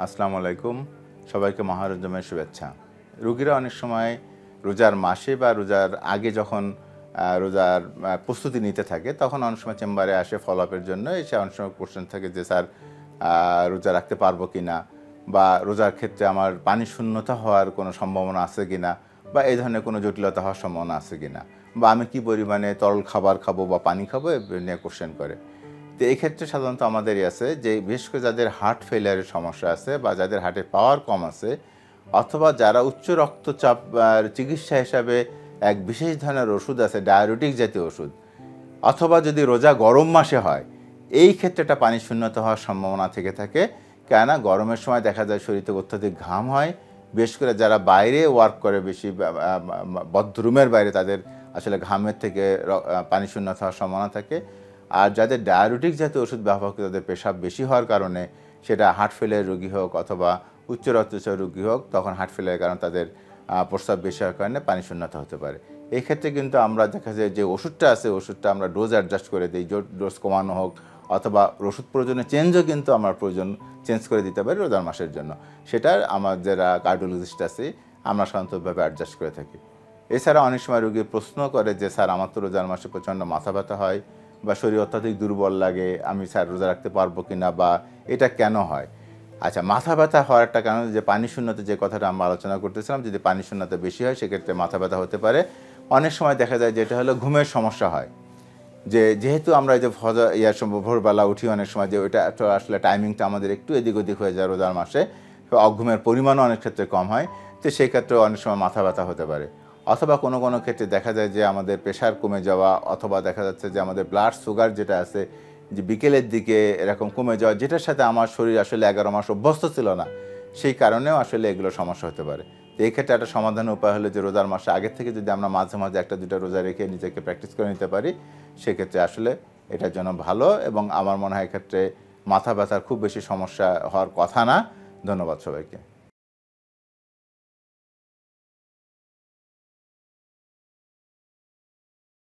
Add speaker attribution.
Speaker 1: আসসালামু আলাইকুম, সবাইকে মহারমজানের শুভেচ্ছা। রোগীরা অনেক সময় রোজার মাসে বা রোজার আগে যখন রোজার প্রস্তুতি নিতে থাকে তখন অনেক সময় চেম্বারে আসে ফলো আপের জন্য। এসে অনেক সময় কোশ্চেন থাকে যে স্যার রোজা রাখতে পারবো কি না, বা রোজার ক্ষেত্রে আমার পানি শূন্যতা হওয়ার কোনো সম্ভাবনা আছে কি না, বা এই ধরনের কোনো জটিলতা হওয়ার সম্ভাবনা আছে কি না, বা আমি কী পরিমাণে তরল খাবার খাবো বা পানি খাবো এ নিয়ে কোশ্চেন করে। তো এই ক্ষেত্রে সাধারণত আমাদেরই আছে যে বিশেষ করে যাদের হার্ট ফেলিয়ারের সমস্যা আছে বা যাদের হার্টের পাওয়ার কম আছে, অথবা যারা উচ্চ রক্তচাপ চিকিৎসা হিসাবে এক বিশেষ ধরনের ওষুধ আছে, ডায়াবেটিক জাতীয় ওষুধ, অথবা যদি রোজা গরম মাসে হয়, এই ক্ষেত্রে একটা পানি শূন্যতা হওয়ার সম্ভাবনা থেকে থাকে। কেননা গরমের সময় দেখা যায় শরীর থেকে অত্যধিক ঘাম হয়, বিশেষ করে যারা বাইরে ওয়ার্ক করে বেশি বদ্ধ রুমের বাইরে, তাদের আসলে ঘামের থেকে পানি শূন্যতা হওয়ার সম্ভাবনা থাকে। আর যাদের ডায়াবেটিক জাতীয় ওষুধ ব্যবহার করে তাদের পেশাব বেশি হওয়ার কারণে, সেটা হার্ট ফেলিয়ার রোগী হোক অথবা উচ্চ রক্তচাপ রোগী হোক, তখন হার্ট ফেলিয়ারের কারণে তাদের প্রস্রাব বেশি হওয়ার কারণে পানি শূন্যতা হতে পারে। এই ক্ষেত্রে কিন্তু আমরা দেখা যায় যে ওষুধটা আছে, ওষুধটা আমরা ডোজ অ্যাডজাস্ট করে দিই, ডোজ কমানো হোক, অথবা ওষুধ প্রয়োজনে চেঞ্জও কিন্তু আমরা চেঞ্জ করে দিতে পারি রোজার মাসের জন্য। সেটা আমার যারা কার্ডিওলজিস্ট আছে আমরা সাধারণতভাবে অ্যাডজাস্ট করে থাকি। এছাড়া অনেক সময় রোগী প্রশ্ন করে যে স্যার আমার তো রোজার মাসে প্রচণ্ড মাথা ব্যথা হয় বা শরীর অত্যাধিক দুর্বল লাগে, আমি স্যার রোজা রাখতে পারবো কি না, বা এটা কেন হয়। আচ্ছা, মাথা ব্যথা হওয়ার একটা কারণ যে পানি শূন্যতা, যে কথাটা আমরা আলোচনা করতেছিলাম, যদি পানি শূন্যতা বেশি হয় সেক্ষেত্রে মাথা ব্যথা হতে পারে। অনেক সময় দেখা যায় যেটা হলো ঘুমের সমস্যা হয়, যেহেতু আমরা এই যে ভোরবেলা উঠি অনেক সময়, যে ওইটা আসলে টাইমিংটা আমাদের একটু এদিক ওদিক হয়ে যায় রোজার মাসে, ঘুমের পরিমাণও অনেক ক্ষেত্রে কম হয়, তো সেই ক্ষেত্রে অনেক সময় মাথা ব্যথা হতে পারে। অথবা কোনো কোনো ক্ষেত্রে দেখা যায় যে আমাদের প্রেশার কমে যাওয়া, অথবা দেখা যাচ্ছে যে আমাদের ব্লাড সুগার যেটা আছে যে বিকেলের দিকে এরকম কমে যাওয়া, যেটার সাথে আমার শরীর আসলে 11 মাস অভ্যস্ত ছিল না, সেই কারণেও আসলে এগুলো সমস্যা হতে পারে। তো এই ক্ষেত্রে একটা সমাধানের উপায় হলো যে রোজার মাসে আগের থেকে যদি আমরা মাঝে মাঝে একটা দুটা রোজা রেখে নিজেকে প্র্যাকটিস করে নিতে পারি, সেক্ষেত্রে আসলে এটার জন্য ভালো। এবং আমার মনে হয় এক্ষেত্রে মাথা ব্যথার খুব বেশি সমস্যা হওয়ার কথা না। ধন্যবাদ সবাইকে।